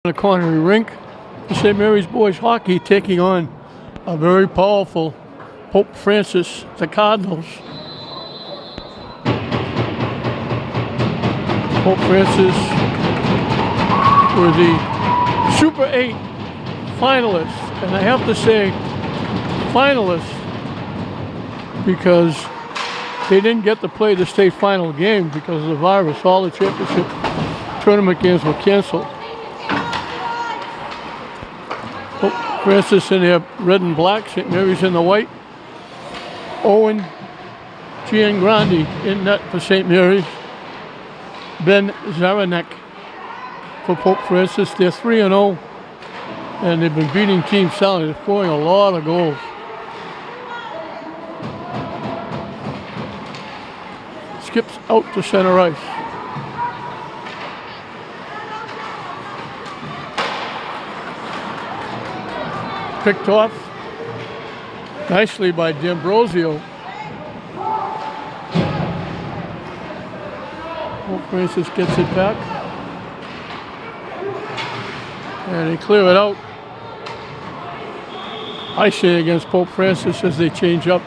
The corner rink, St. Mary's boys hockey taking on a very powerful Pope Francis, the Cardinals. Pope Francis were the Super 8 finalists, and I have to say finalists because they didn't get to play the state final game because of the virus. All the championship tournament games were canceled. Pope Francis in their red and black, St. Mary's in the white. Owen Giangrandi in net for St. Mary's. Ben Zaranek for Pope Francis. They're 3-0, and they've been beating Team Sally. They're scoring a lot of goals. Skips out to center ice. Picked off nicely by D'Ambrosio. Pope Francis gets it back. And they clear it out. I say against Pope Francis as they change up.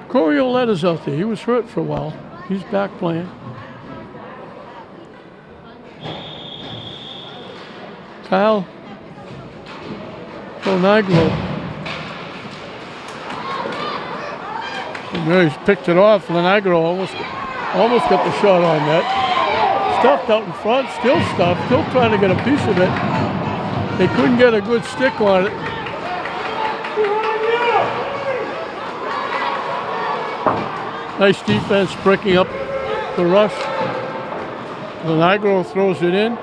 Corioletta's out there. He was hurt for a while. He's back playing. Kyle Bonagro. Mary's picked it off. Bonagro almost got the shot on net. Stuffed out in front, still stuffed, still trying to get a piece of it. They couldn't get a good stick on it. Nice defense breaking up the rush. Bonagro throws it in.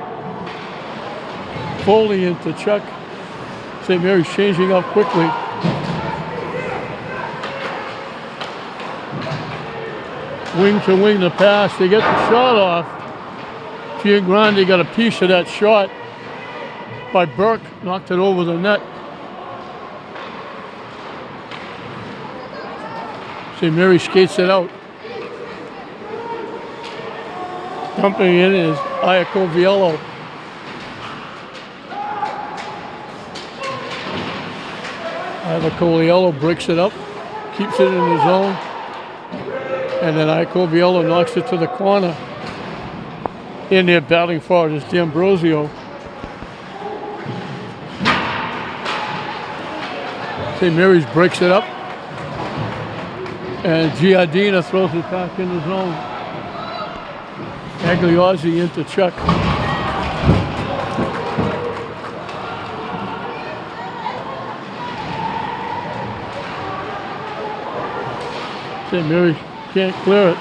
Foley into Chuck. St. Mary's changing up quickly. Wing to wing the pass. They get the shot off. Giangrandi got a piece of that shot by Burke. Knocked it over the net. St. Mary skates it out. Dumping in is Iacoviello. Iacoviello breaks it up, keeps it in the zone, and then Iacoviello knocks it to the corner. In there battling for it is D'Ambrosio. St. Mary's breaks it up, and Giardina throws it back in the zone. Agliozzi into Chuck. St. Mary's can't clear it.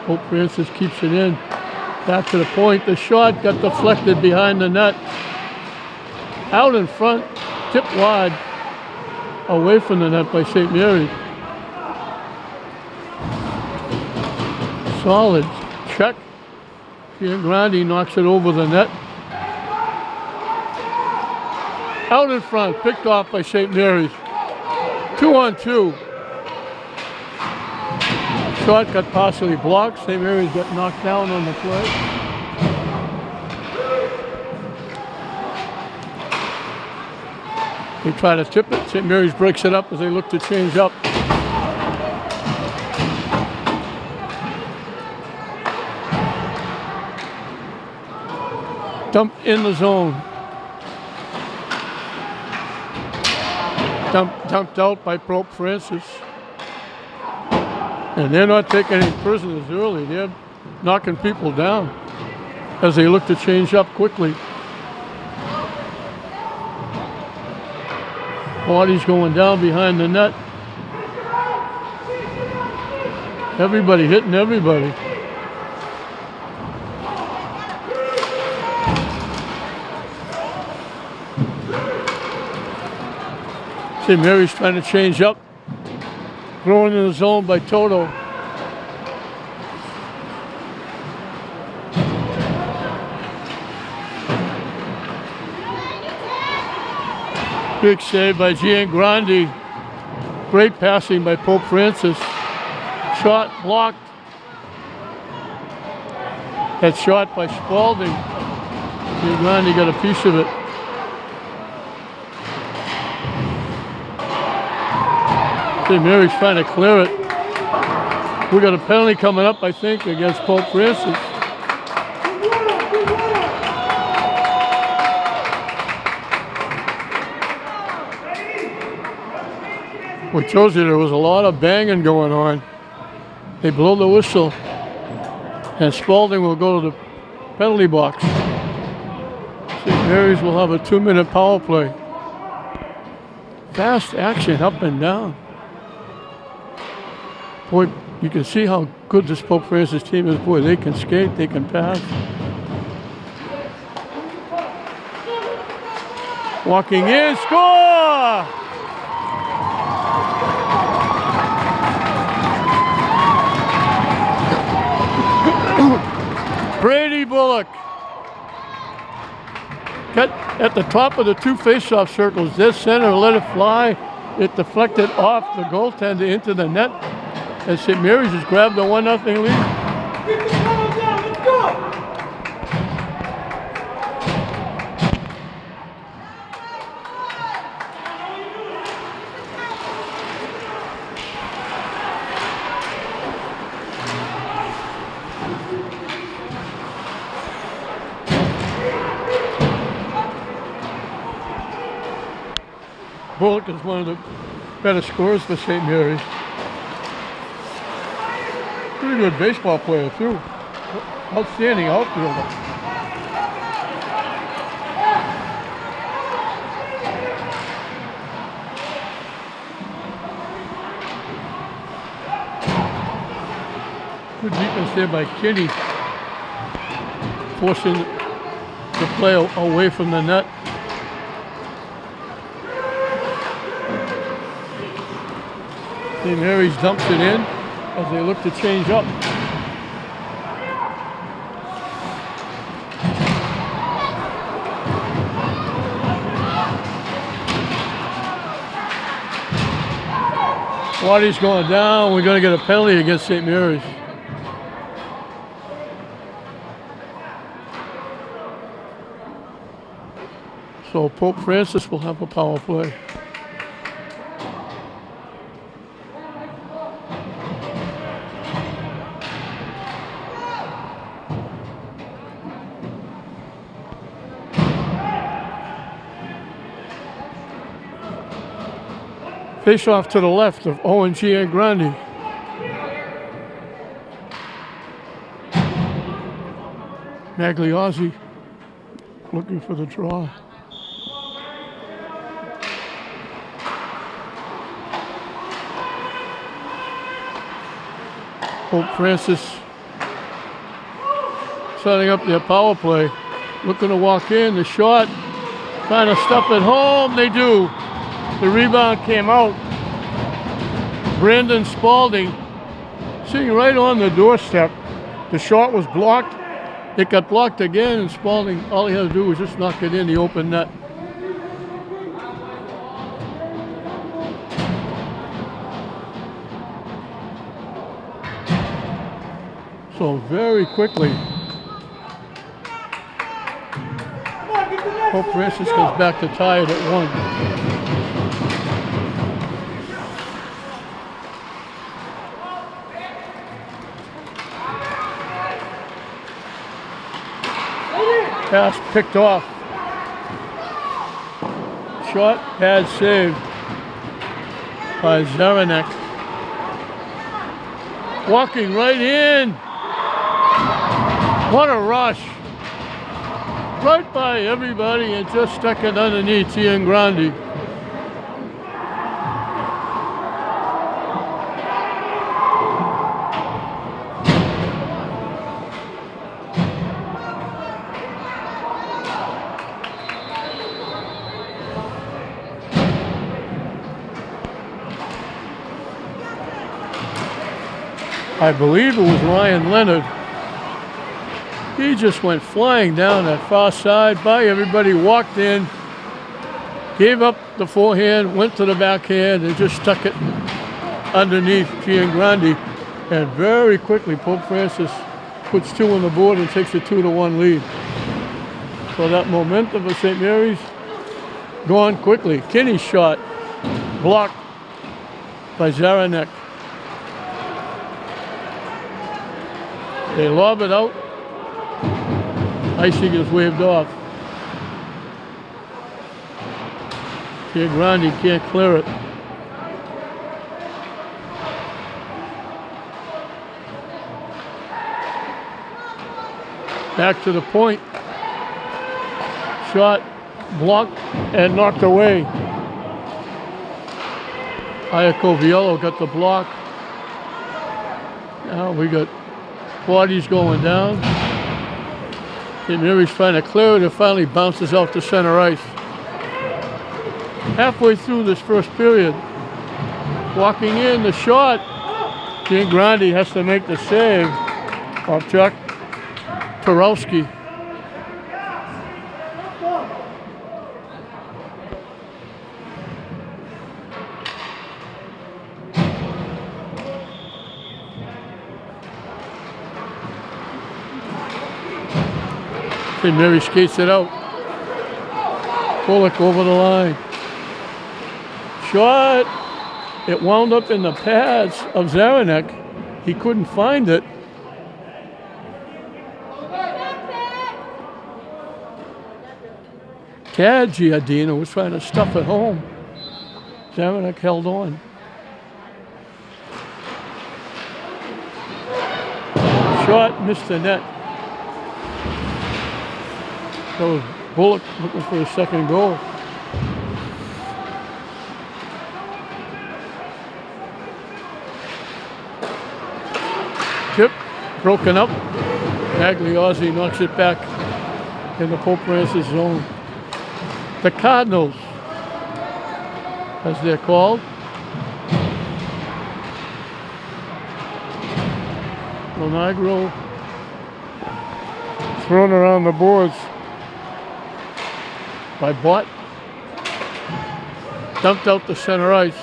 Pope Francis keeps it in. Back to the point. The shot got deflected behind the net. Out in front, tipped wide, away from the net by St. Mary's. Solid check. Giangrandi knocks it over the net. Out in front, picked off by St. Mary's. 2-on-2. Shot got partially blocked. St. Mary's got knocked down on the play. They try to tip it. St. Mary's breaks it up as they look to change up. Dump in the zone. Dumped out by Pope Francis. And they're not taking any prisoners early. They're knocking people down as they look to change up quickly. Bodies going down behind the net. Everybody hitting everybody. St. Mary's trying to change up. Thrown in the zone by Toto. Big save by Giangrandi. Great passing by Pope Francis. Shot blocked. That shot by Spalding. Giangrandi got a piece of it. St. Mary's trying to clear it. We got a penalty coming up, I think, against Pope Francis. Which shows you there was a lot of banging going on. They blow the whistle, and Spalding will go to the penalty box. St. Mary's will have a 2-minute power play. Fast action up and down. Boy, you can see how good this Pope Francis team is. Boy, they can skate, they can pass. Walking in, score! Brady Bullock. Cut at the top of the two face-off circles. Dead center, let it fly. It deflected off the goaltender into the net. And St. Mary's has grabbed the 1-0 lead. Keep the ball down, let's go! Bullock is one of the better scorers for St. Mary's. Pretty good baseball player too. Outstanding outfielder. Good defense there by Kinney, forcing the play away from the net. St. Mary's dumps it in as they look to change up. Waddy's going down. We're going to get a penalty against St. Mary's. So Pope Francis will have a power play. Face off to the left of Owen Giangrandi. Magliozzi looking for the draw. Pope Francis setting up their power play. Looking to walk in, the shot, trying to stuff it home, they do. The rebound came out. Brandon Spalding sitting right on the doorstep. The shot was blocked. It got blocked again, and Spalding, all he had to do was just knock it in the open net. So very quickly, Pope Francis goes back to tie it at 1. Pass picked off. Shot pad saved by Zaranek. Walking right in. What a rush. Right by everybody and just stuck it underneath Giangrandi. I believe it was Ryan Leonard. He just went flying down that far side by everybody, walked in, gave up the forehand, went to the backhand, and just stuck it underneath Giangrande. And very quickly, Pope Francis puts 2 on the board and takes a 2-1 lead. So that momentum of St. Mary's gone quickly. Kinney's shot blocked by Zaranek. They lob it out. Icing is waved off. Giangrande can't clear it. Back to the point. Shot blocked and knocked away. Iacoviello got the block. Now we got bodies going down. St. Mary's trying to clear it. It finally bounces off the center ice. Halfway through this first period, walking in the shot, Giangrande has to make the save of Chuck Turowski. St. Mary skates it out. Bullock over the line. Shot. It wound up in the pads of Zaranek. He couldn't find it. Tad Giardino was trying to stuff it home. Zaranek held on. Shot missed the net. That was Bullock looking for his second goal. Tip broken up. Magliozzi knocks it back in the Pope Francis zone. The Cardinals, as they're called. Lonagro thrown around the boards by Bott. Dumped out the center ice.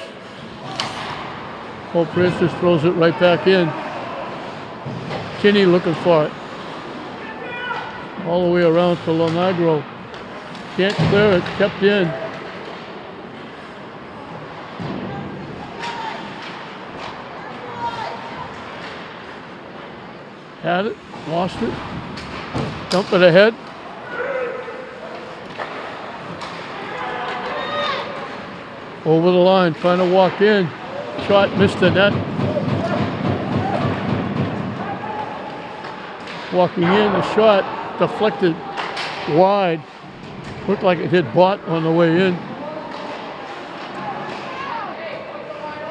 Pope Francis throws it right back in. Kinney looking for it. All the way around to Lonagro. Can't clear it, kept in. Had it, lost it. Dump it ahead. Over the line, trying to walk in. Shot missed the net. Walking in, the shot deflected wide. Looked like it hit Bott on the way in.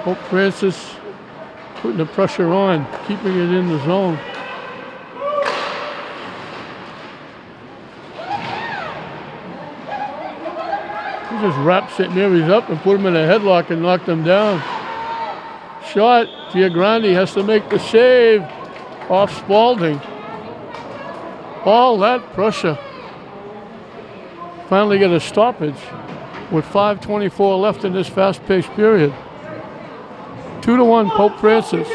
Pope Francis putting the pressure on, keeping it in the zone. He just wrapped St. Mary's up and put him in a headlock and knocked him down. Shot, Giangrande has to make the save off Spalding. All that pressure. Finally get a stoppage with 5:24 left in this fast-paced period. 2-1 Pope Francis.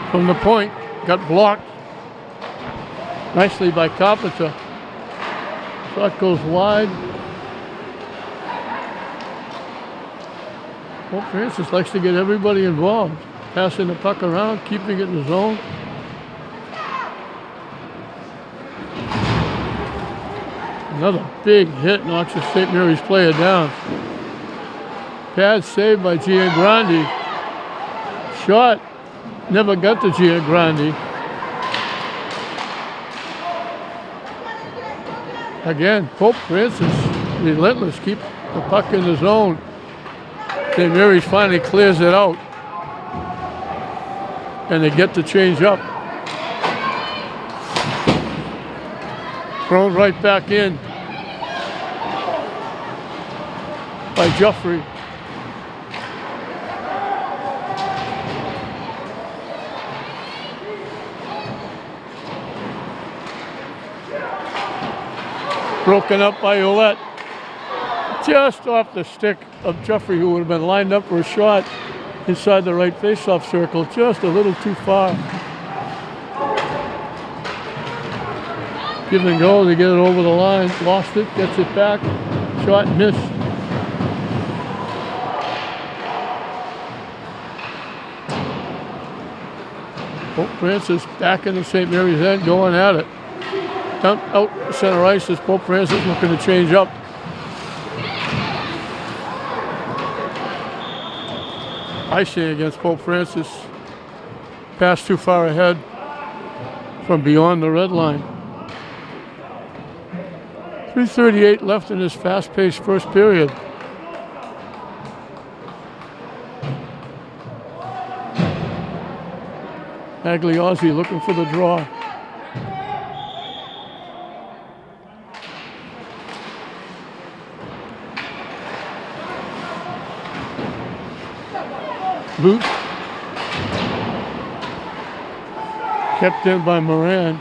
From the point, got blocked nicely by Carpenter. Shot goes wide. Pope Francis likes to get everybody involved. Passing the puck around, keeping it in the zone. Another big hit knocks the St. Mary's player down. Pad saved by Giangrande. Shot never got to Giangrande. Again, Pope Francis, relentless, keep the puck in the zone. St. Mary's finally clears it out. And they get to change up. Thrown right back in by Joffrey. Broken up by Ouellette. Just off the stick of Jeffrey, who would have been lined up for a shot inside the right face-off circle. Just a little too far. Give and go, they get it over the line. Lost it, gets it back. Shot missed. Pope Francis back in the St. Mary's end, going at it. Dump out center ice as Pope Francis looking to change up. Icing against Pope Francis. Pass too far ahead from beyond the red line. 3:38 left in this fast-paced first period. Magliozzi looking for the draw. Loose. Kept in by Moran.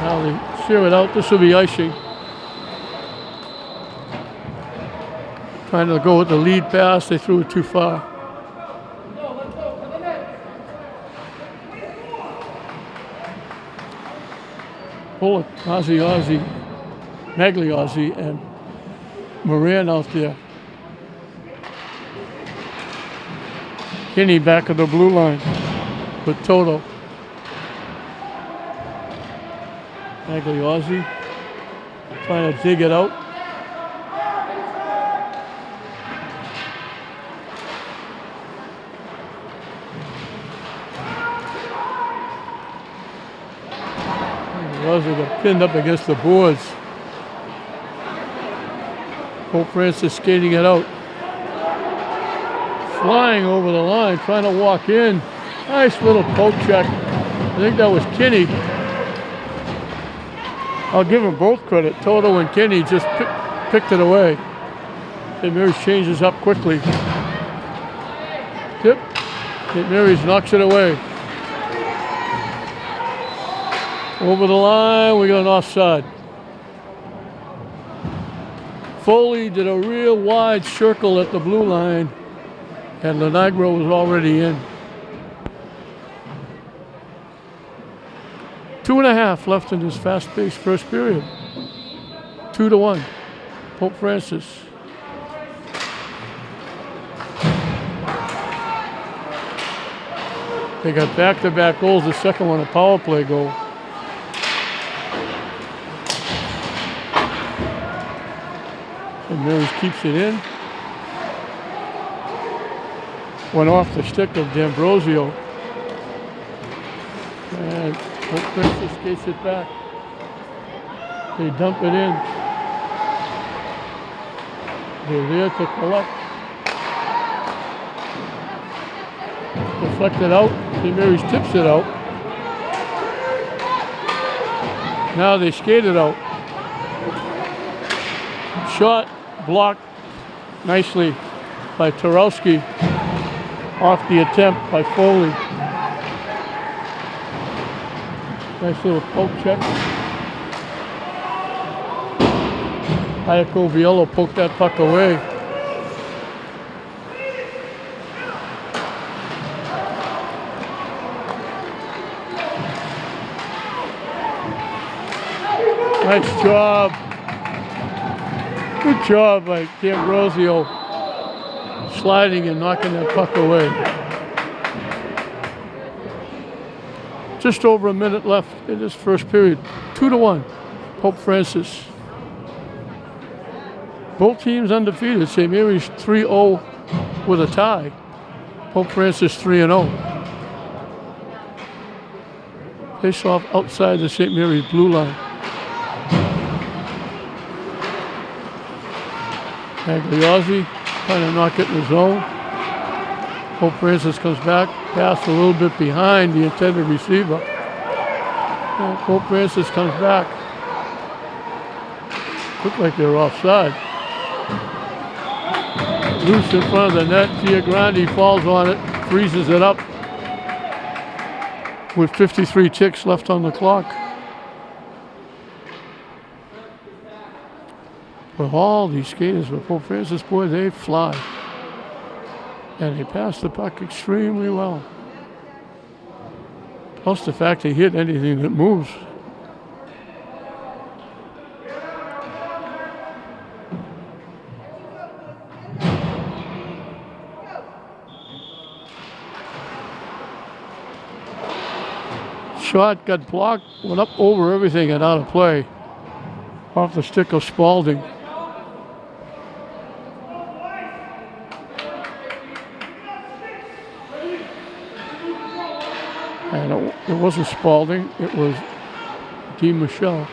Now they shear it out. This will be icing. Trying to go with the lead pass. They threw it too far. Bullock, Magliozzi, and Moran out there. Kinney back of the blue line with Toto. Magliozzi trying to dig it out. Magliozzi got pinned up against the boards. Pope Francis skating it out. Flying over the line, trying to walk in. Nice little poke check. I think that was Kinney. I'll give them both credit. Toto and Kinney just picked it away. St. Mary's changes up quickly. Tip. St. Mary's knocks it away. Over the line, we got an offside. Foley did a real wide circle at the blue line, and Lenagro was already in. 2.5 left in this fast-paced first period. 2-1, Pope Francis. They got back-to-back goals, the second one a power play goal. And Mary's keeps it in. Went off the stick of D'Ambrosio. And Pope Francis skates it back. They dump it in. They're there to collect. Deflected out. St. Mary's tips it out. Now they skate it out. Shot blocked nicely by Tarowski. Off the attempt by Foley. Nice little poke check. Iacoviello poked that puck away. Nice job. Good job by D'Ambrosio sliding and knocking that puck away. Just over a minute left in this first period. 2-1, Pope Francis. Both teams undefeated. St. Mary's 3-0 with a tie. Pope Francis 3-0. Face off outside the St. Mary's blue line. Magliozzi trying to knock it in the zone. Pope Francis comes back, pass a little bit behind the intended receiver. And Pope Francis comes back. Looked like they were offside. Loose in front of the net. Giagrandi falls on it, freezes it up with 53 ticks left on the clock. With all these skaters for Pope Francis, boy, they fly. And they pass the puck extremely well. Plus the fact they hit anything that moves. Shot got blocked, went up over everything and out of play. Off the stick of Spaulding. And it wasn't Spaulding, it was D. Michelle.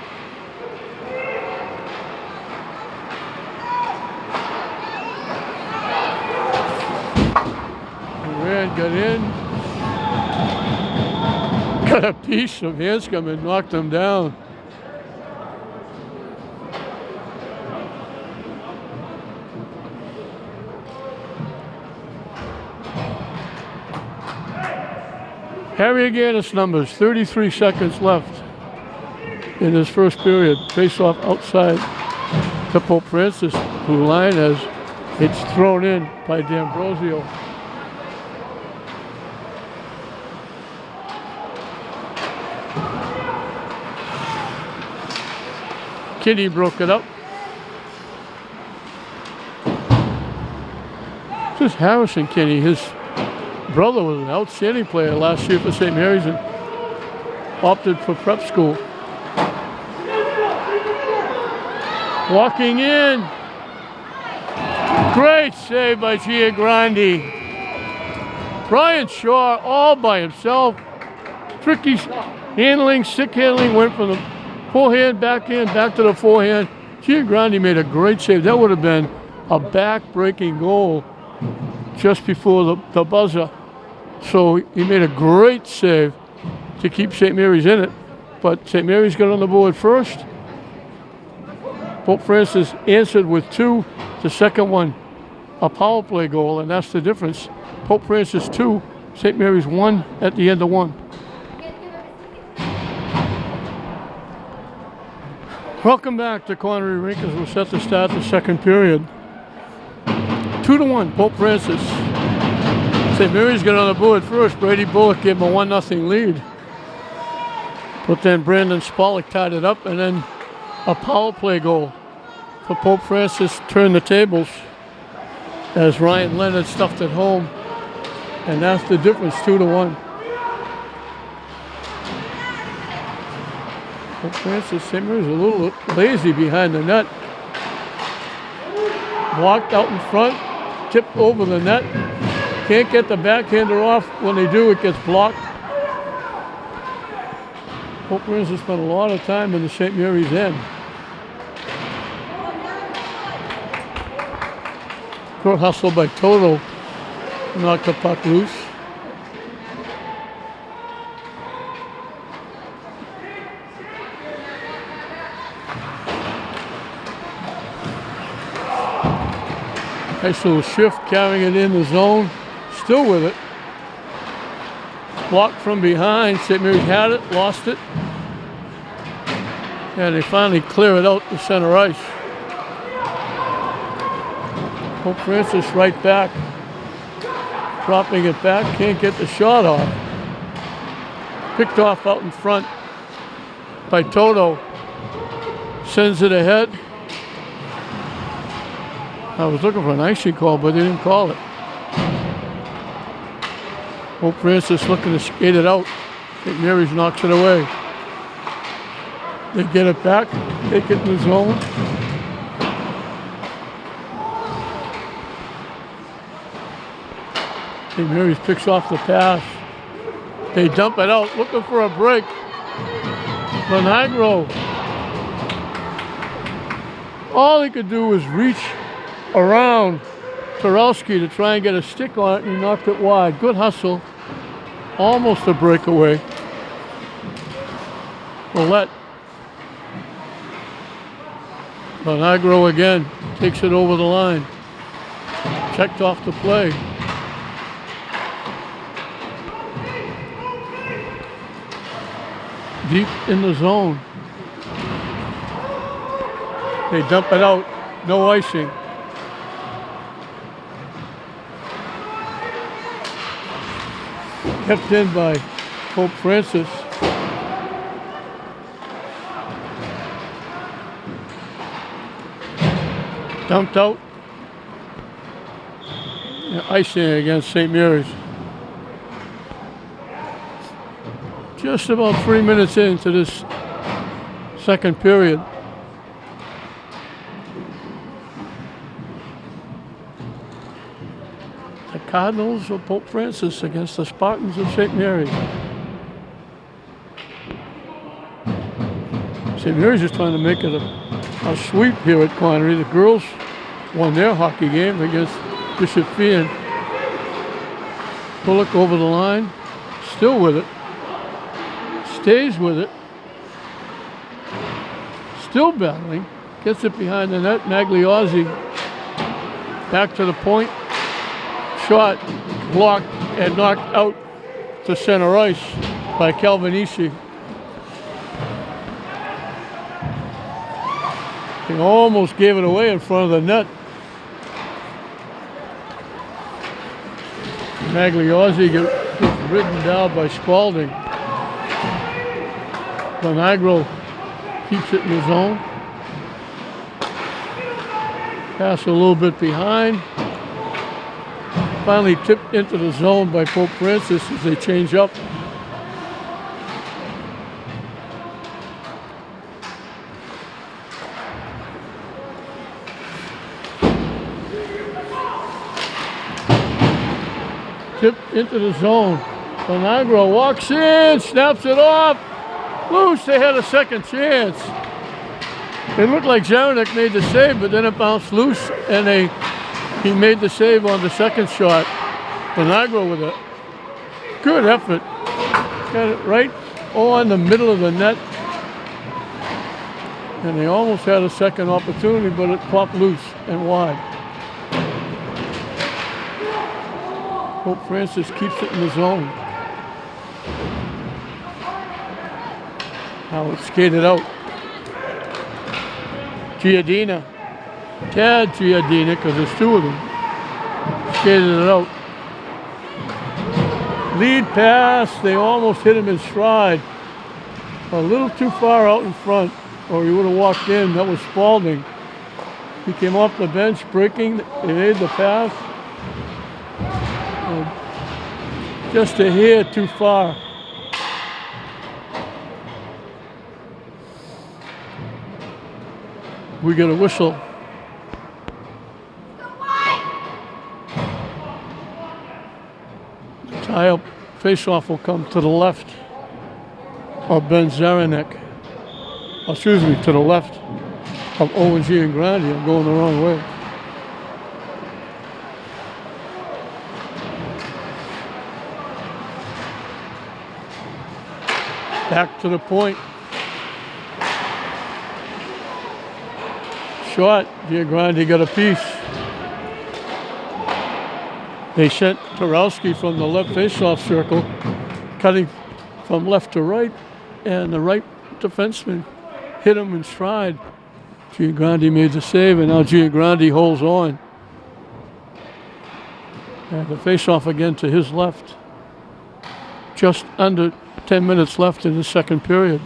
Moran got in. Got a piece of Hanscom and knocked him down. Harry Aganis numbers, 33 seconds left in his first period. Face off outside to Pope Francis, blue line as it's thrown in by D'Ambrosio. Kinney broke it up. This is Harrison Kinney. His brother was an outstanding player last year for St. Mary's and opted for prep school. Walking in. Great save by Giangrandi. Brian Shaw all by himself. Tricky handling, stick handling, went from the forehand, backhand, back to the forehand. Giangrandi made a great save. That would have been a back-breaking goal just before the buzzer. So he made a great save to keep St. Mary's in it. But St. Mary's got on the board first. Pope Francis answered with two. The second one, a power play goal, and that's the difference. Pope Francis 2, St. Mary's 1 at the end of 1. Welcome back to Connery Rink as we're set to start the second period. 2-1, Pope Francis. St. Mary's got on the board first. Brady Bullock gave him a 1-0 lead. But then Brandon Spollock tied it up, and then a power play goal for Pope Francis turned the tables as Ryan Leonard stuffed it home. And that's the difference, 2-1. Pope Francis, St. Mary's a little lazy behind the net. Blocked out in front, tipped over the net. Can't get the backhander off. When they do, it gets blocked. Pope Francis spent a lot of time in the St. Mary's end. Short hustle by Toto knocked the puck loose. Nice little shift, carrying it in the zone. Still with it. Blocked from behind. St. Mary's had it, lost it. And they finally clear it out to center ice. Pope Francis right back. Dropping it back, can't get the shot off. Picked off out in front by Toto. Sends it ahead. I was looking for an icing call, but they didn't call it. Pope Francis looking to skate it out. St. Mary's knocks it away. They get it back, take it in the zone. St. Mary's picks off the pass. They dump it out, looking for a break. Monagro. All he could do was reach around Turowski to try and get a stick on it, and he knocked it wide. Good hustle. Almost a breakaway. Willette. Monagro again takes it over the line. Checked off the play. Deep in the zone. They dump it out. No icing. Kept in by Pope Francis. Dumped out. Yeah, icing against St. Mary's. Just about 3 minutes into this second period. The Cardinals of Pope Francis against the Spartans of St. Mary's. St. Mary's is trying to make it a sweep here at Connery. The girls won their hockey game against Bishop Fian. Bullock over the line, still with it. Stays with it. Still battling. Gets it behind the net. Magliozzi back to the point. Shot blocked and knocked out to center ice by Calvinici. He almost gave it away in front of the net. Magliozzi gets ridden down by Spalding. Bonagro keeps it in the zone. Pass a little bit behind. Finally tipped into the zone by Pope Francis as they change up. Tipped into the zone. Bonagro walks in, snaps it off. Loose, they had a second chance. It looked like Zaranek made the save, but then it bounced loose and he made the save on the second shot. Bonagro with a good effort. Got it right on the middle of the net. And they almost had a second opportunity, but it popped loose and wide. Pope Francis keeps it in the zone. Now it's skated out. Giardina. Tad Giardina, because there's two of them. Skated it out. Lead pass. They almost hit him in stride. A little too far out in front, or he would have walked in. That was Spalding. He came off the bench, breaking. They made the pass. Just a hair too far. We get a whistle. Tie-up face-off will come to the left of Ben Zaranek. Excuse me, to the left of Owen Giangrandi. I'm going the wrong way. Back to the point. Shot. Giangrandi got a piece. They sent Tarowski from the left face-off circle, cutting from left to right, and the right defenseman hit him in stride. Giangrandi made the save, and now Giangrandi holds on. And the face-off again to his left. Just under 10 minutes left in the second period.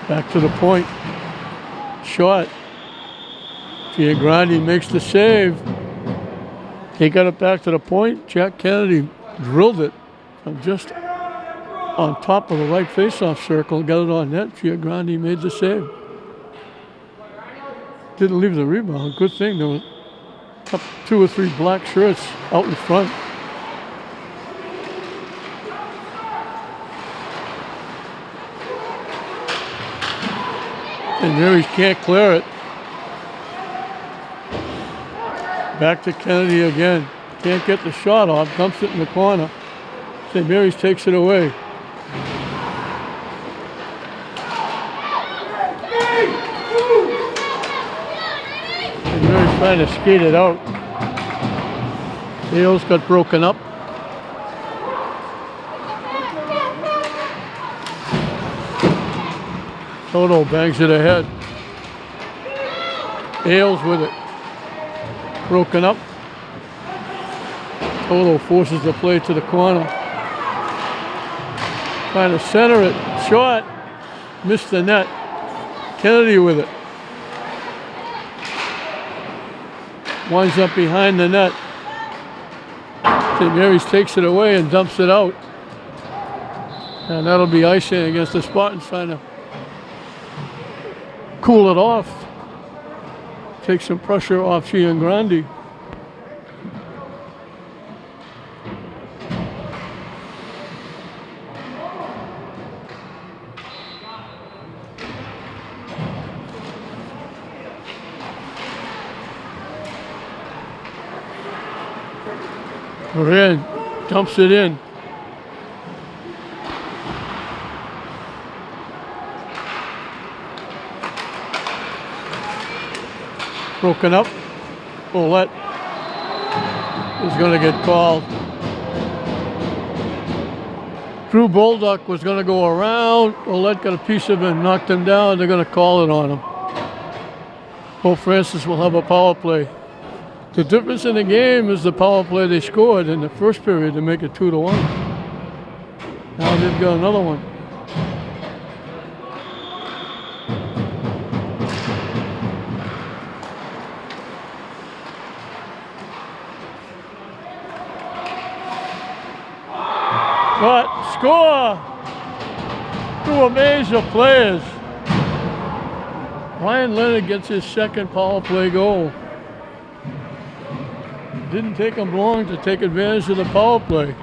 Back to the point. Shot. Giangrandi makes the save. He got it back to the point. Jack Kennedy drilled it from just on top of the right face-off circle. Got it on net. Giangrandi made the save. Didn't leave the rebound. Good thing. There was up 2 or 3 black shirts out in front. And Mary's can't clear it. Back to Kennedy again. Can't get the shot off. Dumps it in the corner. St. Mary's takes it away. St. Mary's trying to skate it out. Sales got broken up. Toto bangs it ahead. Ailes with it. Broken up. Toto forces the play to the corner. Trying to center it. Short. Missed the net. Kennedy with it. Winds up behind the net. St. Mary's takes it away and dumps it out. And that'll be icing against the Spartans, trying to cool it off. Take some pressure off Giangrande. Moran dumps it in. Broken up. Ouellette is going to get called. Drew Bolduc was going to go around. Ouellette got a piece of it and knocked him down. They're going to call it on him. Pope Francis will have a power play. The difference in the game is the power play they scored in the first period to make it 2-1. Now they've got another one. But score through a maze of players. Ryan Leonard gets his second power play goal. Didn't take him long to take advantage of the power play.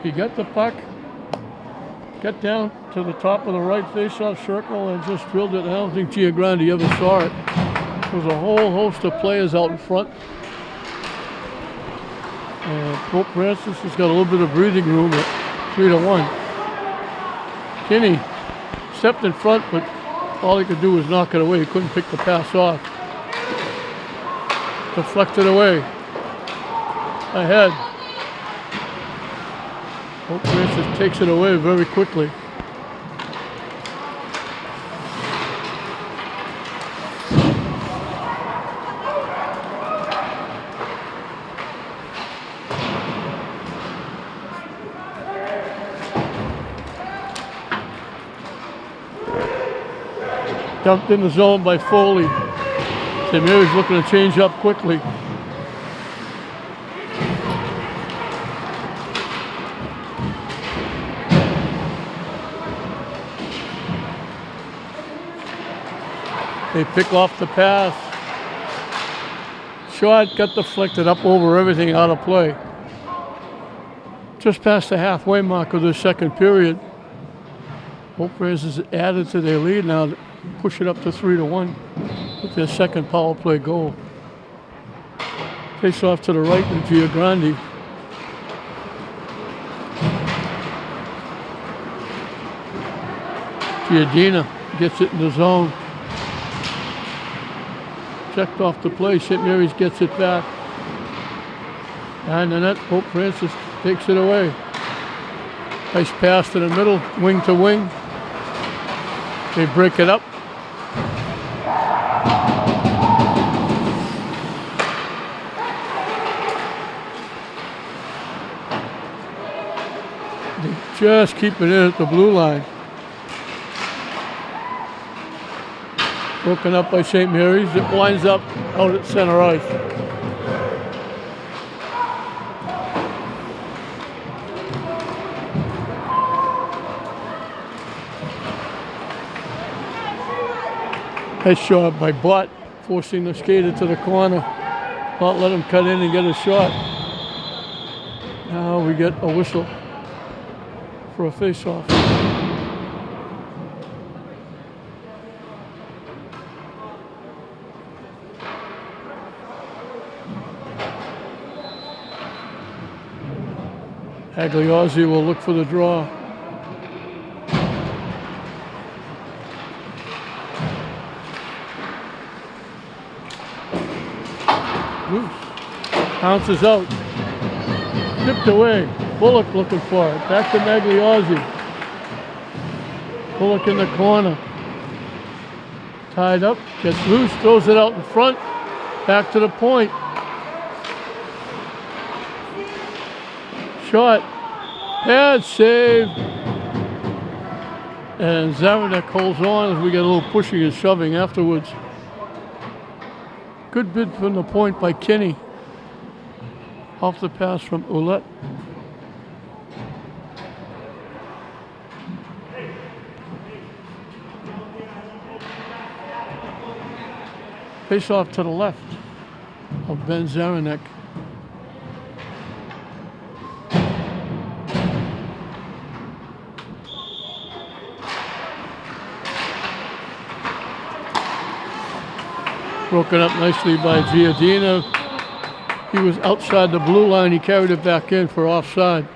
He got the puck, got down to the top of the right face-off circle and just drilled it. I don't think Giangrande ever saw it. There was a whole host of players out in front. Pope Francis has got a little bit of breathing room at 3-1. Kinney stepped in front, but all he could do was knock it away. He couldn't pick the pass off. Deflected away. Ahead. Pope Francis takes it away very quickly. Dumped in the zone by Foley. St. Mary's looking to change up quickly. They pick off the pass. Shot got deflected up over everything, out of play. Just past the halfway mark of the second period. Pope Francis added to their lead now. Push it up to 3-1 with their second power play goal. Face off to the right with Giangrande. Giardina gets it in the zone. Checked off the play. St. Mary's gets it back. And the net, Pope Francis takes it away. Nice pass to the middle, wing to wing. They break it up. They just keep it in at the blue line. Broken up by St. Mary's. It winds up out at center ice. Nice shot by Butt, forcing the skater to the corner. Not let him cut in and get a shot. Now we get a whistle for a face-off. Agliozzi will look for the draw. Loose. Bounces out. Tipped away. Bullock looking for it. Back to Magliozzi. Bullock in the corner. Tied up. Gets loose. Throws it out in front. Back to the point. Shot. Pad save. And Zaranek holds on as we get a little pushing and shoving afterwards. Good bid from the point by Kinney. Off the pass from Ouellette. Face off to the left of Ben Zaranek. Broken up nicely by Giardina. He was outside the blue line. He carried it back in for offside.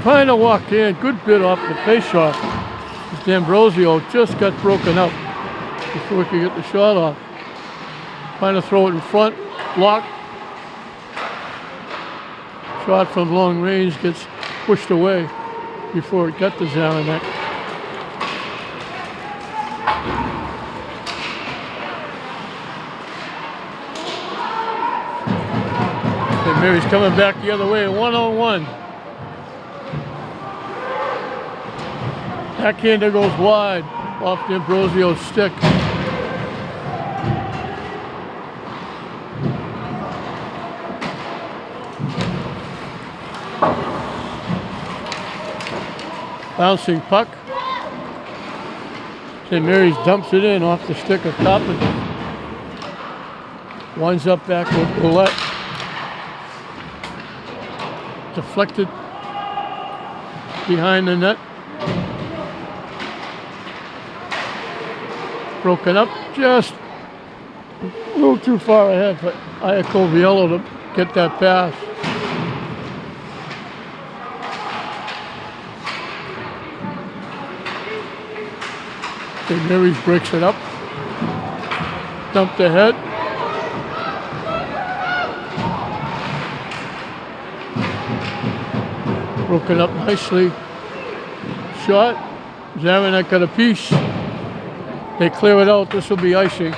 Trying to walk in. Good bid off the face-off. D'Ambrosio just got broken up before he could get the shot off. Trying to throw it in front, blocked. Shot from long range gets pushed away before it got to Zaranek. And Mary's coming back the other way, 1-on-1. Backhander goes wide off D'Ambrosio's stick. Bouncing puck. St. Mary's dumps it in off the stick of Toppin. Winds up back with Ouellette. Deflected behind the net. Broken up just a little too far ahead for Iacoviello to get that pass. St. Mary's breaks it up. Dumped ahead. Broken up nicely. Shot. Zaranek got a piece. They clear it out. This will be icing.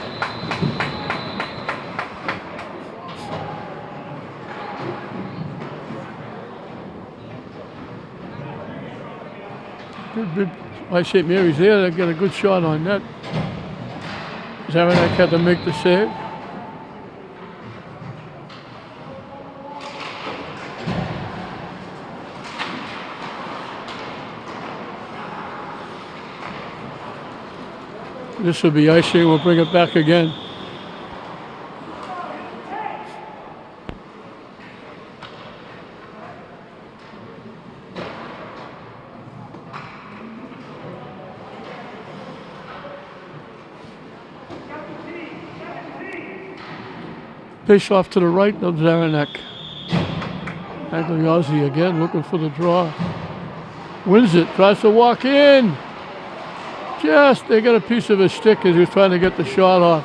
Good bid by St. Mary's there. They get a good shot on net. Zaranek had to make the save. This will be icing. We'll bring it back again. Face off to the right of Zaranek. Magliozzi again looking for the draw. Wins it. Tries to walk in. Just, they got a piece of his stick as he was trying to get the shot off.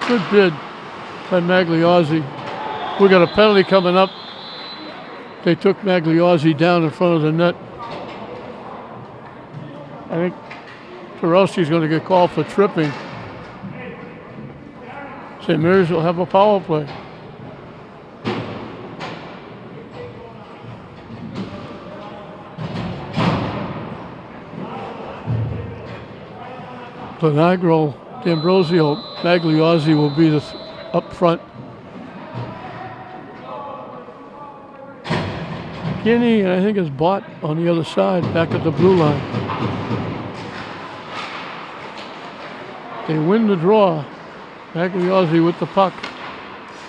Good bid by Magliozzi. We got a penalty coming up. They took Magliozzi down in front of the net. I think Turowski's going to get called for tripping. St. Mary's will have a power play. Bonagro, D'Ambrosio, Magliozzi will be up front. Kinney, I think, is Bott on the other side, back at the blue line. They win the draw. Magliozzi with the puck.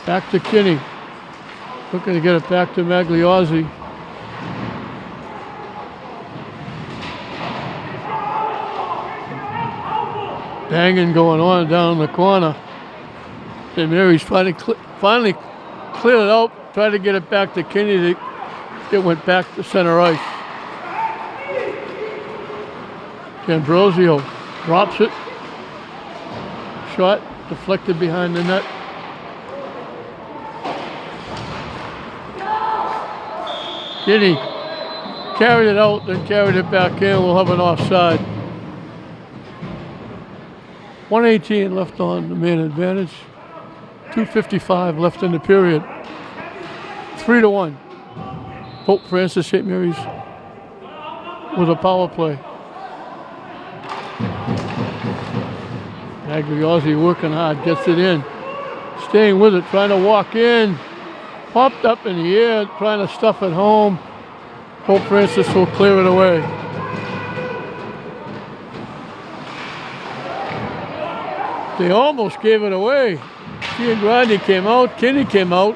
Back to Kinney. Looking to get it back to Magliozzi. Banging going on down in the corner. St. Mary's finally cleared it out, tried to get it back to Kinney. It went back to center ice. Ambrosio drops it. Shot deflected behind the net. Kinney carried it out, then carried it back in. We'll have an offside. 1:18 left on the man advantage. 2:55 left in the period. 3-1. Pope Francis St. Mary's with a power play. Agliozzi working hard, gets it in. Staying with it, trying to walk in. Popped up in the air, trying to stuff it home. Pope Francis will clear it away. They almost gave it away. Giangrandi came out, Kinney came out.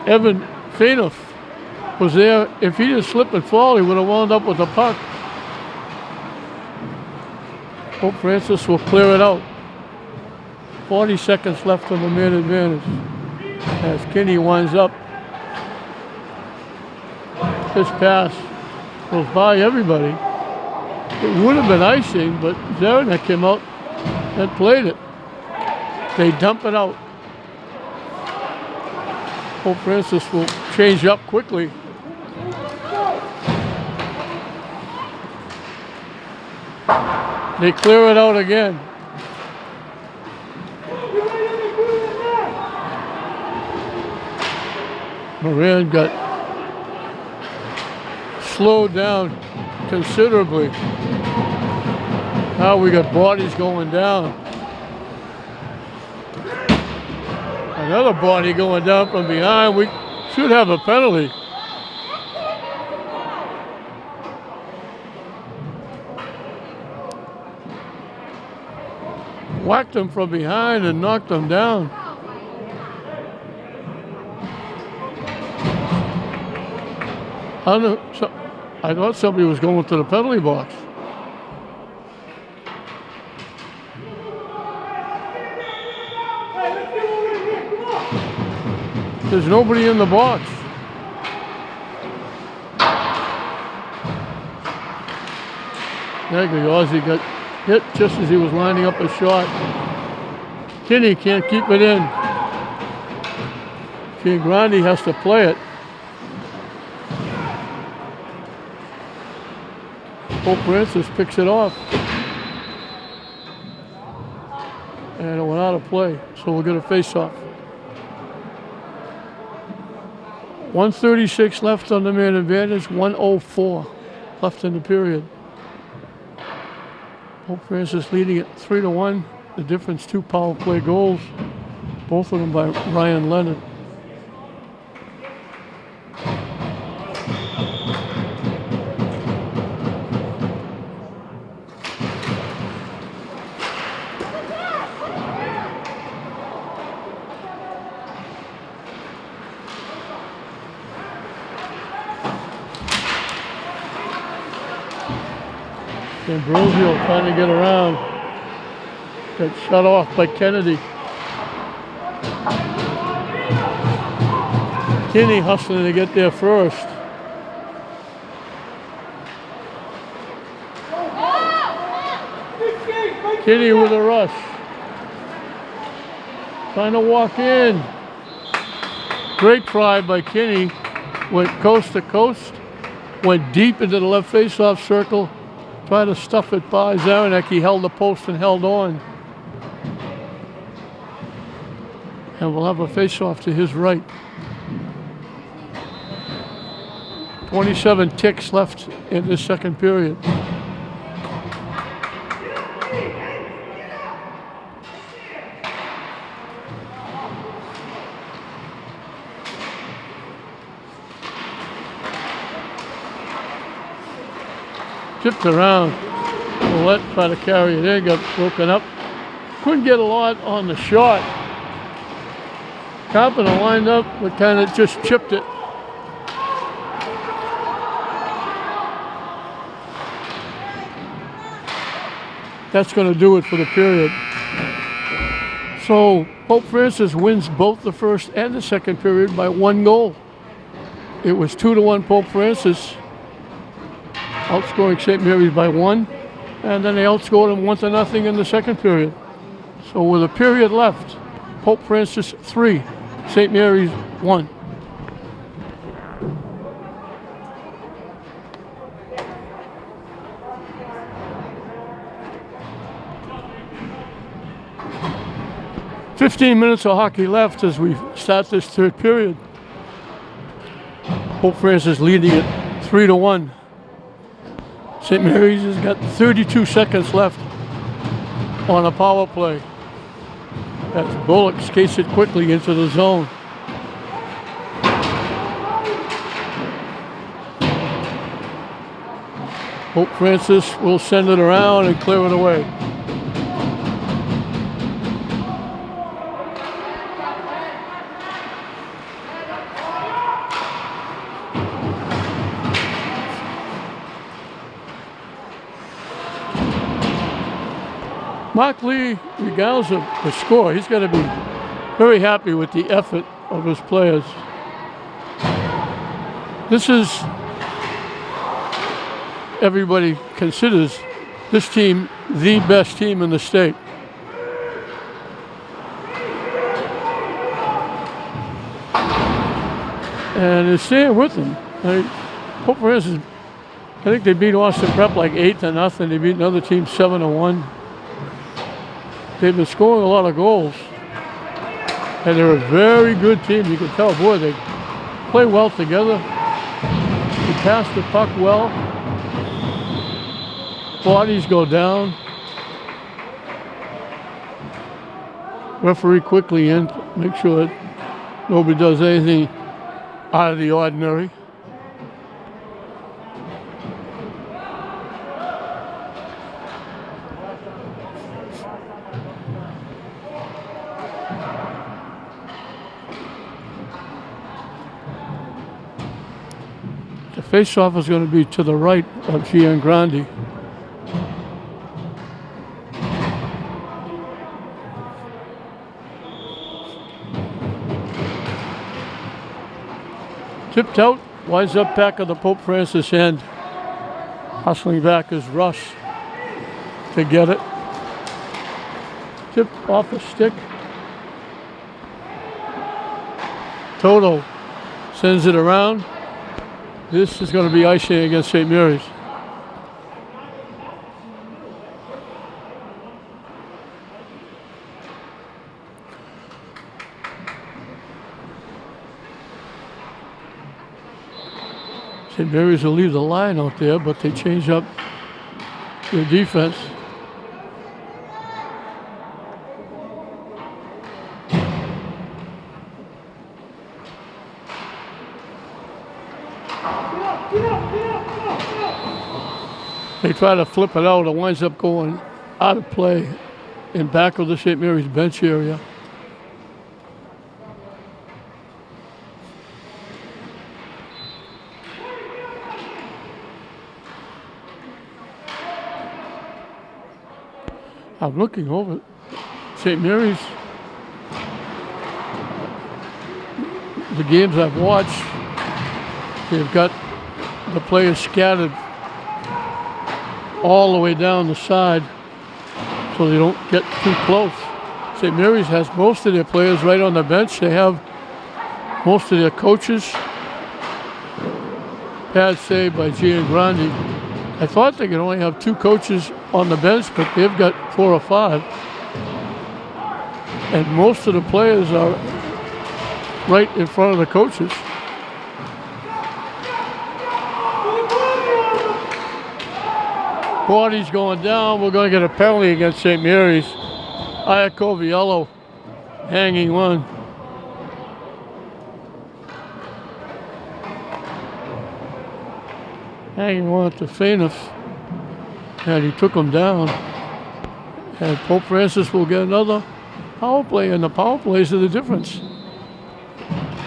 Evan Fainoff was there. If he didn't slip and fall, he would have wound up with the puck. Pope Francis will clear it out. 40 seconds left on the man advantage. As Kinney winds up. This pass goes by everybody. It would have been icing, but Zaranek came out and played it. They dump it out. Pope Francis will change up quickly. They clear it out again. Moran got slowed down considerably. Now we got bodies going down. Another body going down from behind. We should have a penalty. Whacked him from behind and knocked him down. I don't know. I thought somebody was going to the penalty box. There's nobody in the box. Ozzy got hit just as he was lining up a shot. Kinney can't keep it in. Giangrandi has to play it. Pope Francis picks it off. And it went out of play, so we'll get a face-off. 1:36 left on the man advantage, 1:04 left in the period. Pope Francis leading it 3-1. The difference, 2 power play goals, both of them by Ryan Leonard. Ambrosio trying to get around. Got shut off by Kennedy. Kinney hustling to get there first. Kinney with a rush. Trying to walk in. Great try by Kinney. Went coast to coast. Went deep into the left face-off circle. Tried to stuff it by Zaranek. He held the post and held on. And we'll have a face-off to his right. 27 ticks left in the second period. Tipped around. Willett tried to carry it in, got broken up. Couldn't get a lot on the shot. Carpenter lined up, but kind of just chipped it. That's going to do it for the period. So Pope Francis wins both the first and the second period by 1 goal. It was 2-1 Pope Francis, outscoring St. Mary's by 1, and then they outscored them 1-0 in the second period. So with a period left, Pope Francis 3, St. Mary's 1. "15 minutes of hockey left as we start this third period. Pope Francis leading it 3-1. St. Mary's has got 32 seconds left on a power play as Bullock skates it quickly into the zone. Pope Francis will send it around and clear it away. Mark Lee, regardless of the score, he's got to be very happy with the effort of his players. This is, everybody considers this team the best team in the state. And they're staying with them. Pope Francis, I think they beat Austin Prep like 8-0. They beat another team 7-1. They've been scoring a lot of goals. And they're a very good team. You can tell, boy, they play well together. They pass the puck well. Bodies go down. Referee quickly in to make sure that nobody does anything out of the ordinary. The face-off is going to be to the right of Giangrande. Tipped out, winds up back of the Pope Francis end. Hustling back is Russ to get it. Tip off a stick. Toto sends it around. This is going to be icing against St. Mary's. St. Mary's will leave the line out there, but they change up their defense. They try to flip it out. It winds up going out of play in back of the St. Mary's bench area. I'm looking over St. Mary's. The games I've watched, they've got the players scattered all the way down the side so they don't get too close. St. Mary's has most of their players right on the bench. They have most of their coaches. Pad saved by Giangrande. I thought they could only have 2 coaches on the bench, but they've got 4 or 5. And most of the players are right in front of the coaches. Body's going down. We're going to get a penalty against St. Mary's. Iacoviello hanging one. Hanging one to Fainus. And he took him down. And Pope Francis will get another power play, and the power plays are the difference.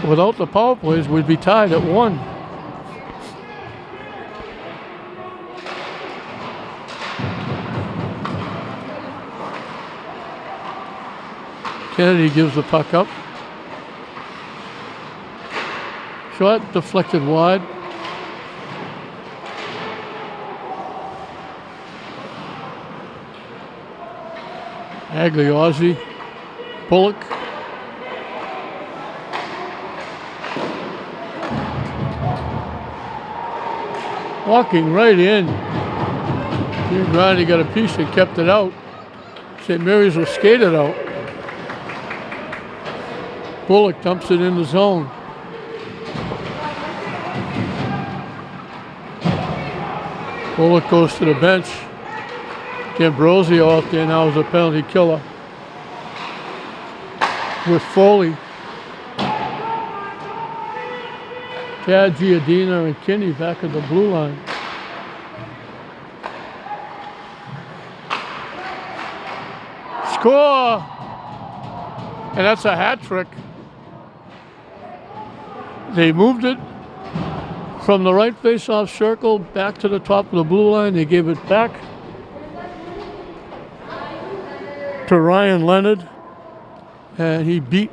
Without the power plays, we'd be tied at 1. Kennedy gives the puck up. Shot deflected wide. Agliosi, Bullock. Walking right in. Grandi got a piece and kept it out. St. Mary's was skated out. Bullock dumps it in the zone. Bullock goes to the bench. D'Ambrosio out there now is a penalty killer. With Foley. Tad, Giardina, and Kinney back at the blue line. Score! And that's a hat trick. They moved it from the right face-off circle back to the top of the blue line. They gave it back to Ryan Leonard, and he beat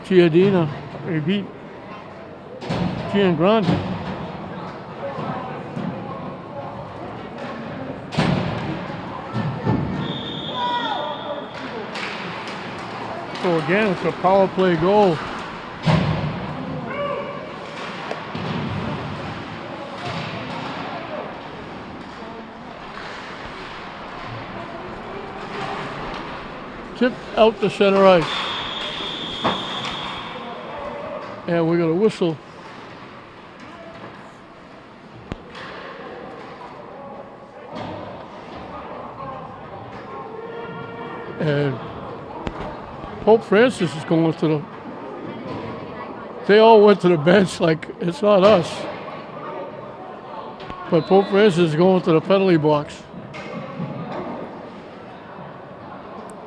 Giardina. He beat Giangrande. So again, it's a power play goal. Tip out to center ice. And we're going to whistle. And Pope Francis is going to the... They all went to the bench like it's not us. But Pope Francis is going to the penalty box.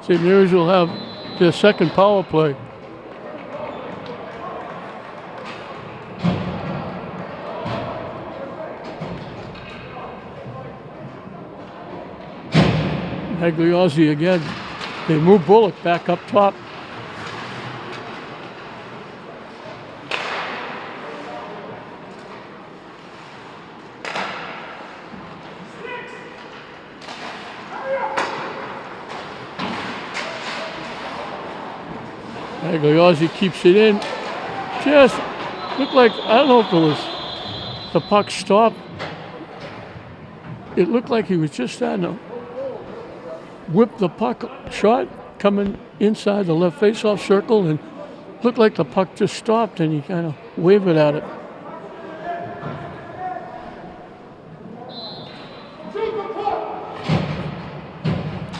St. Mary's will have their second power play. Agliosi again. They move Bullock back up top. Agliosi keeps it in. Just looked like, I don't know if it was the puck stopped. It looked like he was just starting to whip the puck shot coming inside the left face-off circle, and looked like the puck just stopped and he kind of wavered at it.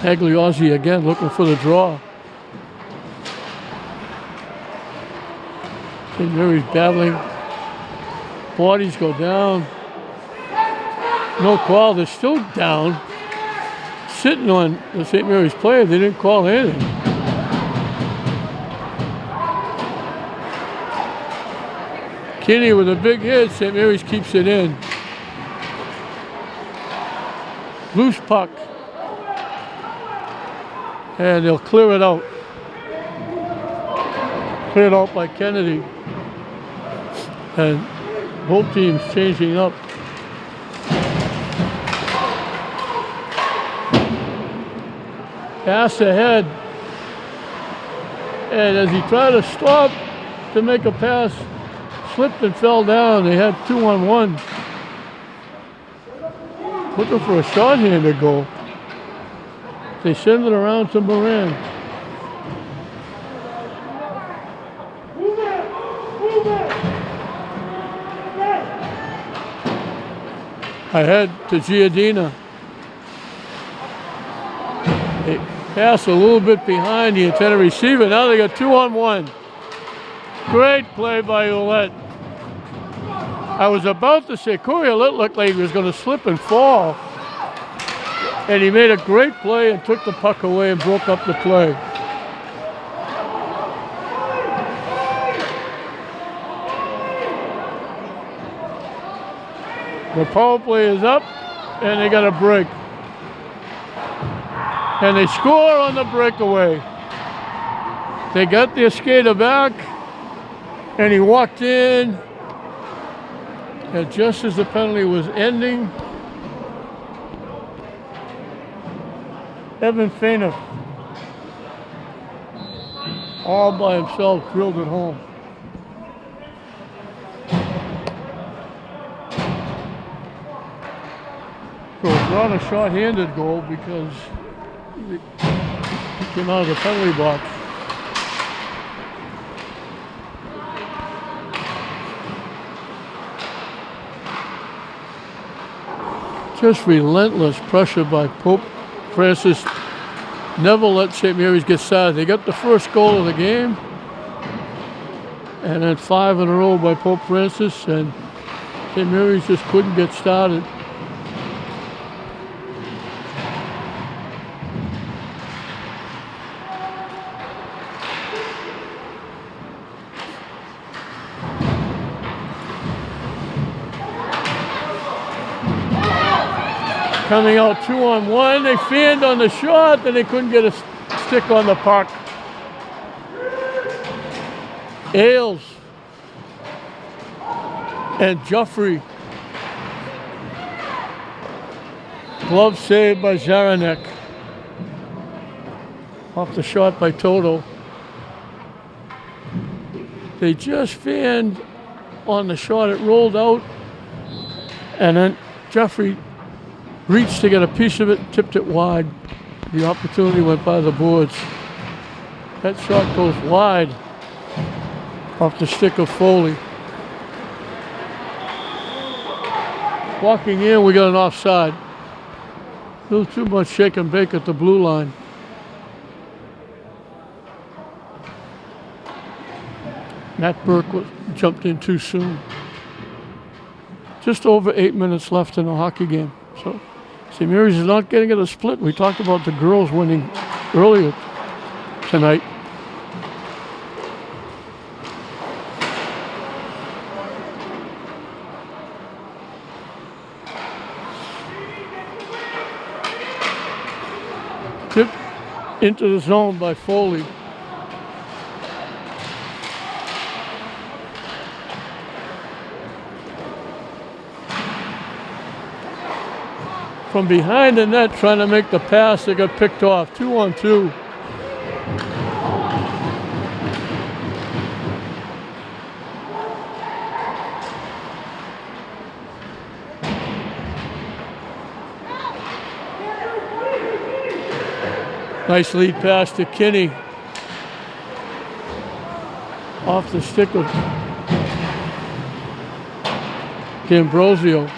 Agliosi again looking for the draw. St. Mary's battling. Bodies go down. No call. They're still down. Sitting on the St. Mary's player. They didn't call anything. Kinney with a big hit. St. Mary's keeps it in. Loose puck. And they'll clear it out. Cleared out by Kennedy. And both teams changing up. Pass ahead. And as he tried to stop to make a pass, slipped and fell down. They had 2-on-1. Looking for a shorthanded goal. They send it around to Moran. Ahead to Giardina. They pass a little bit behind the intended receiver. Now they got 2-on-1. Great play by Ouellette. I was about to say Corey Ouellette looked like he was going to slip and fall. And he made a great play and took the puck away and broke up the play. The power play is up, and they got a break. And they score on the breakaway. They got their skater back, and he walked in. And just as the penalty was ending, Evan Fainer, all by himself, drilled it home. So it's not a short-handed goal because he came out of the penalty box. Just relentless pressure by Pope Francis. Never let St. Mary's get started. They got the first goal of the game, and then 5 in a row by Pope Francis, and St. Mary's just couldn't get started. Coming out 2-on-1, they fanned on the shot, then they couldn't get a stick on the puck. Ailes and Joffrey. Glove saved by Zaranek. Off the shot by Toto. They just fanned on the shot, it rolled out, and then Joffrey reached to get a piece of it, tipped it wide. The opportunity went by the boards. That shot goes wide off the stick of Foley. Walking in, we got an offside. A little too much shake and bake at the blue line. Matt Burke jumped in too soon. Just over 8 minutes left in the hockey game. So St. Mary's is not getting it a split. We talked about the girls winning earlier tonight. Tip into the zone by Foley. From behind the net, trying to make the pass, they got picked off. 2-on-2. Nice lead pass to Kinney. Off the stick of D'Ambrosio.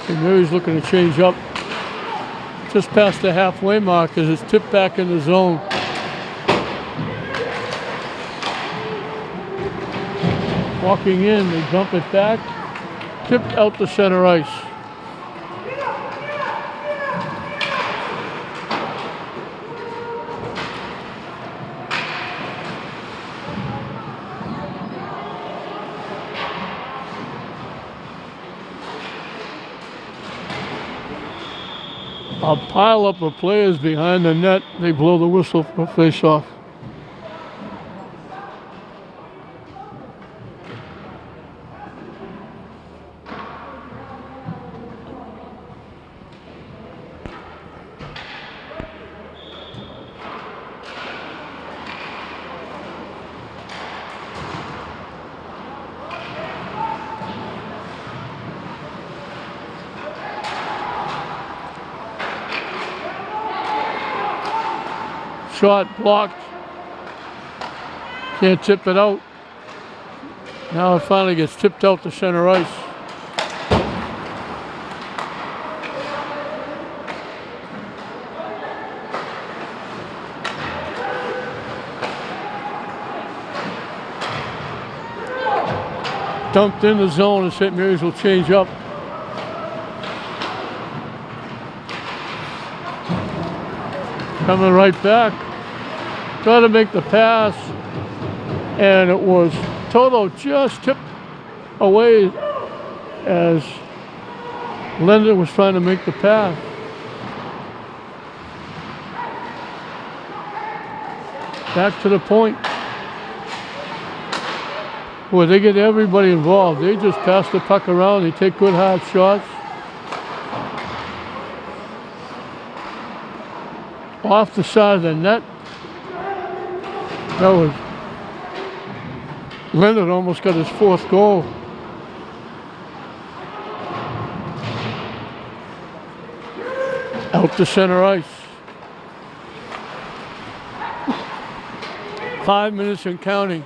St. Mary's looking to change up just past the halfway mark as it's tipped back in the zone. Walking in, they dump it back, tipped out to center ice. A pile up of players behind the net. They blow the whistle for a face-off. Shot blocked. Can't tip it out. Now it finally gets tipped out to center ice. Dumped in the zone and St. Mary's will change up. Coming right back. Try to make the pass, and it was Toto just tipped away as Linden was trying to make the pass. Back to the point. Boy, they get everybody involved. They just pass the puck around. They take good hard shots. Off the side of the net. That was... Leonard almost got his 4th goal. Out to center ice. 5 minutes and counting.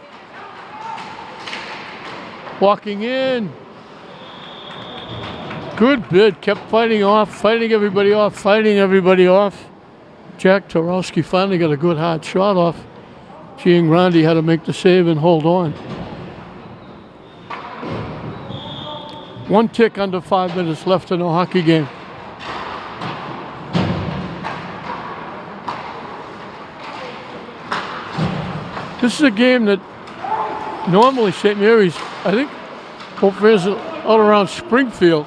Walking in. Good bid. Kept fighting everybody off. Jack Torowski finally got a good hard shot off. Giangrandi had to make the save and hold on. 1 tick under 5 minutes left in the hockey game. This is a game that normally St. Mary's, I think Pope Francis out around Springfield.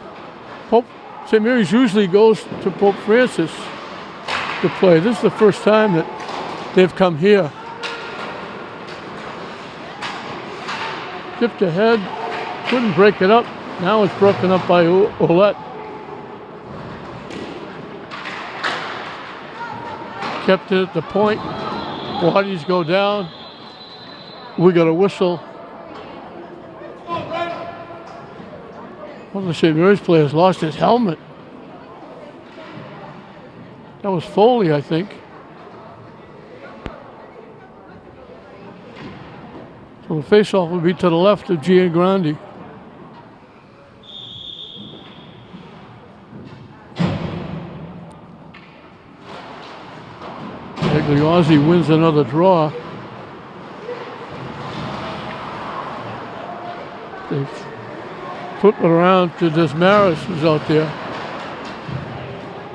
St. Mary's usually goes to Pope Francis to play. This is the first time that they've come here. Tipped ahead, couldn't break it up. Now it's broken up by Ouellette. Kept it at the point. Bodies go down. We got a whistle. One of the St. Mary's players lost his helmet. That was Foley, I think. So the face-off will be to the left of Giangrandi. Egliozzi wins another draw. They flip it around to Desmarais, who's out there.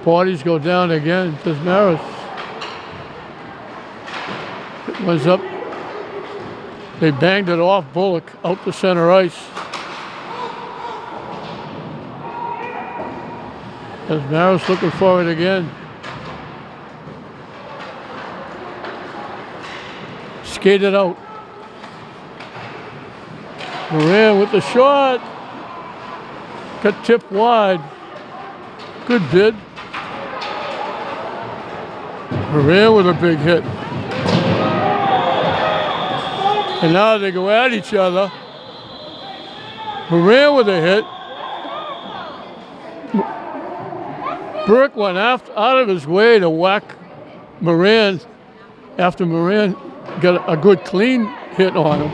Bodies go down again. Desmarais. It was up. They banged it off Bullock out to center ice. Desmarais looking for it again. Skated out. Moran with the shot. Got tipped wide. Good bid. Moran with a big hit. And now they go at each other. Moran with a hit. Burke went out of his way to whack Moran after Moran got a good clean hit on him.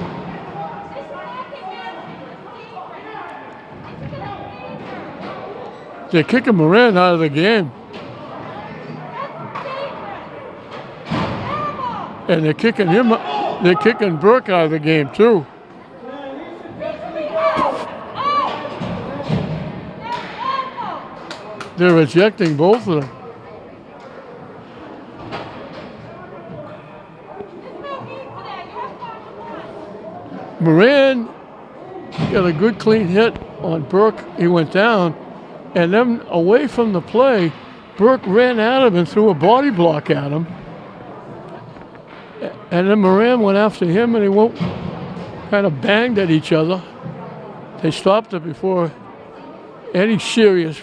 They're kicking Moran out of the game. And they're kicking him, they're kicking Burke out of the game too. They're ejecting both of them. Moran got a good clean hit on Burke. He went down. And then away from the play, Burke ran at him and threw a body block at him. And then Moran went after him and they kind of banged at each other. They stopped it before any serious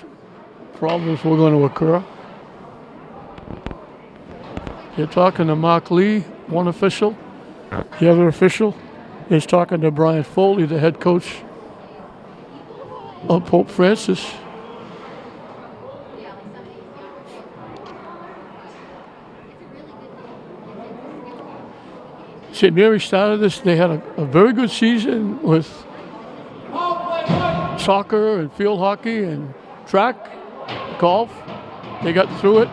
problems were going to occur. They're talking to Mark Lee, one official. The other official is talking to Brian Foley, the head coach of Pope Francis. St. Mary started this, they had a very good season with soccer and field hockey and track, golf. They got through it.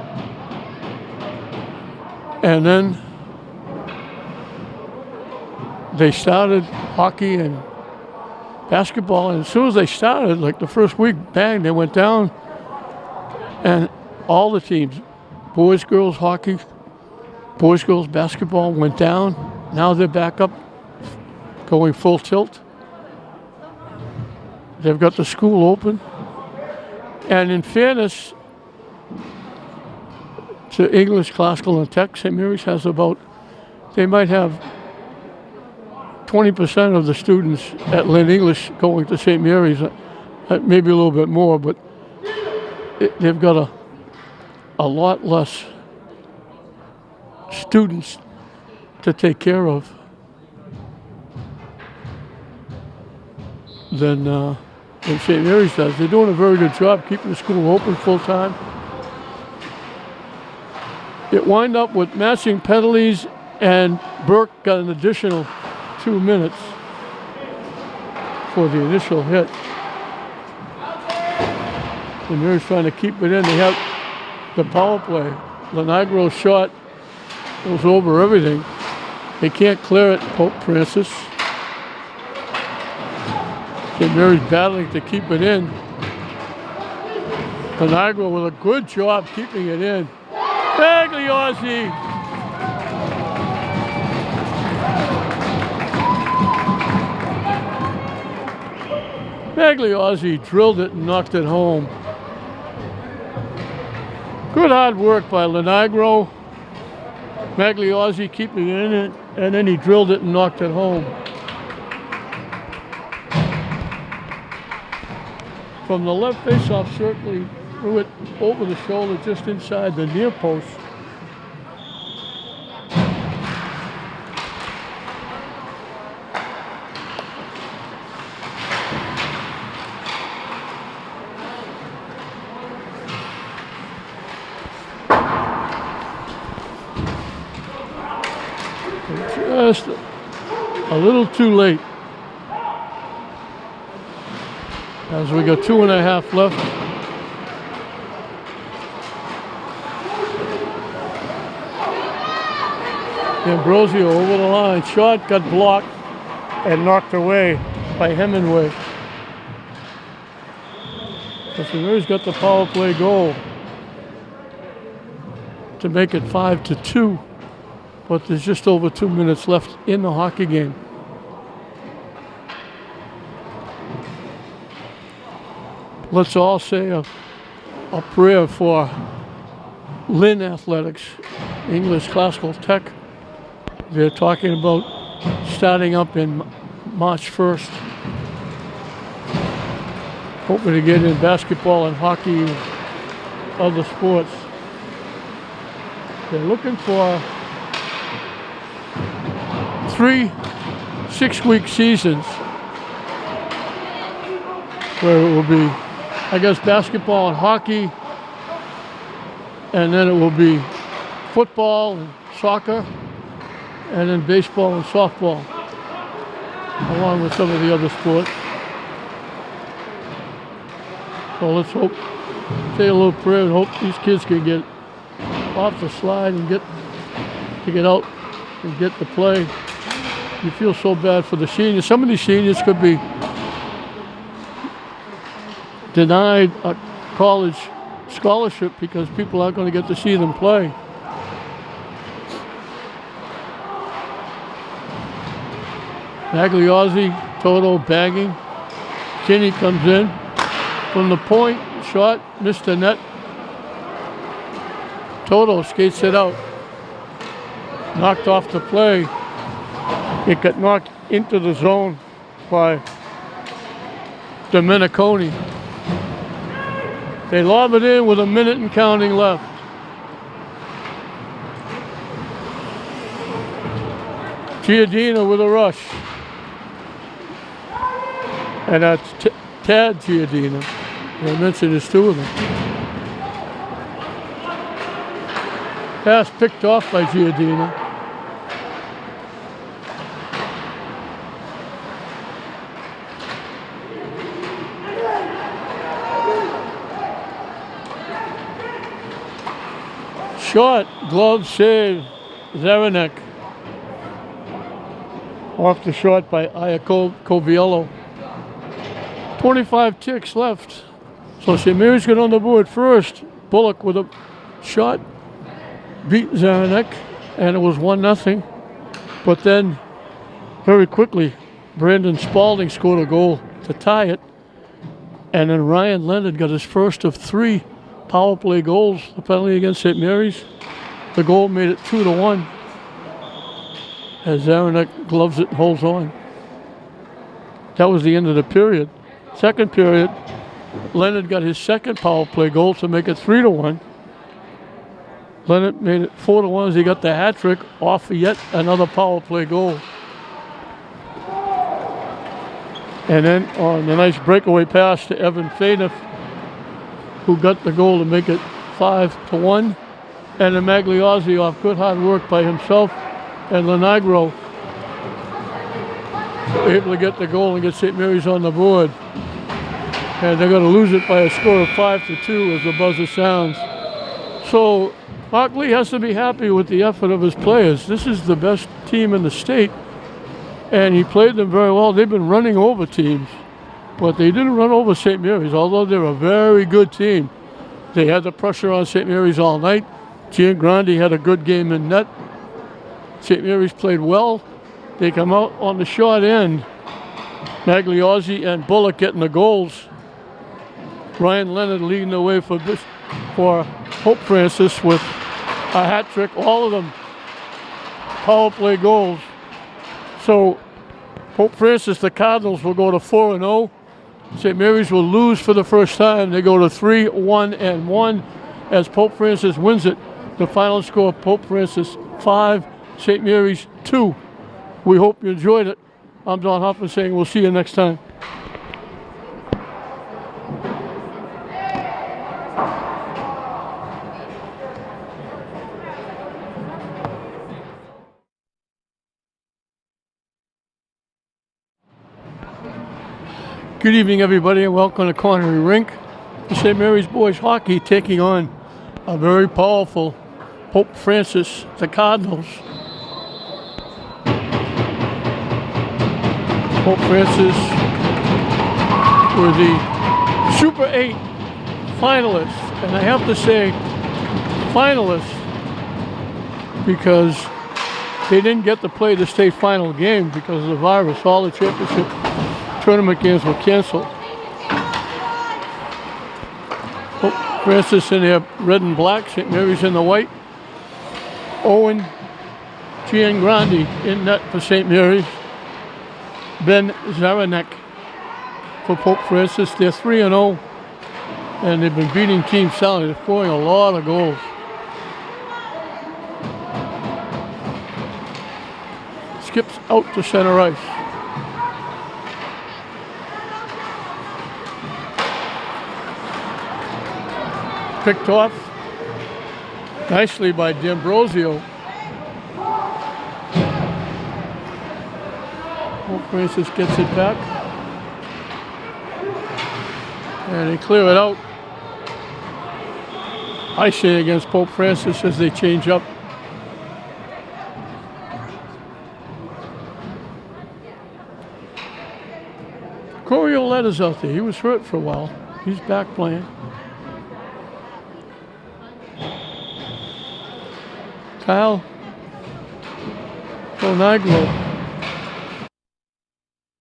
And then they started hockey and basketball. And as soon as they started, like the first week, bang, they went down. And all the teams, boys, girls hockey, boys, girls basketball went down. Now they're back up, going full tilt. They've got the school open. And in fairness to English, classical, and tech, St. Mary's has about they might have 20% of the students at Lynn English going to St. Mary's, maybe a little bit more, but they've got a lot less students to take care of than St. Mary's does. They're doing a very good job keeping the school open full time. It wind up with matching penalties, and Burke got an additional 2 minutes for the initial hit. And Mary's trying to keep it in. They have the power play. Lenagro's shot goes over everything. They can't clear it, Pope Francis. St. Mary's battling to keep it in. Lenagro with a good job keeping it in. Bagliozzi! Bagliozzi drilled it and knocked it home. Good hard work by Lenagro. Bagliozzi keeping it in, and then he drilled it and knocked it home. From the left face-off circle, he threw it over the shoulder just inside the near post. Just a little too late, as we got 2.5 left. Ambrosio over the line, shot got blocked and knocked away by Hemingway. St. Mary's got the power play goal to make it 5-2. But there's just over 2 minutes left in the hockey game. Let's all say a prayer for Lynn Athletics, English Classical Tech. They're talking about starting up in March 1st. Hoping to get in basketball and hockey and other sports. They're looking for 3 6-week seasons where it will be, I guess, basketball and hockey, and then it will be football and soccer, and then baseball and softball, along with some of the other sports. So let's hope, say a little prayer and hope these kids can get off the slide and get out and get to play. You feel so bad for the seniors. Some of these seniors could be denied a college scholarship because people aren't going to get to see them play. Bagliozzi, Toto bagging. Kinney comes in from the point, shot, missed the net. Toto skates it out. Knocked off the play. It got knocked into the zone by Domeniconi. They lob it in with 1 minute and counting left. Giardina with a rush. And that's Tad Giardina. I mentioned there's 2 of them. Pass picked off by Giardina. Shot, glove save, Zaranek. Off the shot by Iacoviello. 25 ticks left. So St. Mary's got on the board first. Bullock with a shot beat Zaranek, and it was 1-0. But then, very quickly, Brandon Spalding scored a goal to tie it. And then Ryan Leonard got his first of 3 power play goals, the penalty against St. Mary's. The goal made it 2-1. as Zaranek gloves it and holds on. That was the end of the period. Second period, Leonard got his second power play goal to make it 3-1. Leonard made it 4-1 as he got the hat trick off yet another power play goal. And then on the nice breakaway pass to Evan Fainiff, who got the goal to make it 5-1. And then Magliozzi off good hard work by himself and Lenagro able to get the goal and get St. Mary's on the board. And they're going to lose it by a score of 5-2 as the buzzer sounds. So Mark Lee has to be happy with the effort of his players. This is the best team in the state, and he played them very well. They've been running over teams, but they didn't run over St. Mary's, although they're a very good team. They had the pressure on St. Mary's all night. Giangrandi had a good game in net. St. Mary's played well. They come out on the short end. Magliozzi and Bullock getting the goals. Ryan Leonard leading the way for Pope Francis with a hat trick. All of them power play goals. So Pope Francis, the Cardinals, will go to 4-0. St. Mary's will lose for the first time. They go to 3-1 as Pope Francis wins it. The final score, Pope Francis 5, St. Mary's 2. We hope you enjoyed it. I'm Don Hoffman saying we'll see you next time. Good evening, everybody, and welcome to Connery Rink. St. Mary's boys hockey taking on a very powerful Pope Francis, the Cardinals. Pope Francis were the Super 8 finalists, and I have to say finalists because they didn't get to play the state final game because of the virus. All the championship tournament games were canceled. Pope Francis in their red and black, St. Mary's in the white. Owen Giangrandi in net for St. Mary's. Ben Zaranek for Pope Francis. They're 3-0, and they've been beating Team Sally. They're scoring a lot of goals. Skips out to center ice. Picked off nicely by D'Ambrosio. Pope Francis gets it back. And they clear it out. I say against Pope Francis as they change up. Corioletta's out there. He was hurt for a while. He's back playing. Kyle Bonaglo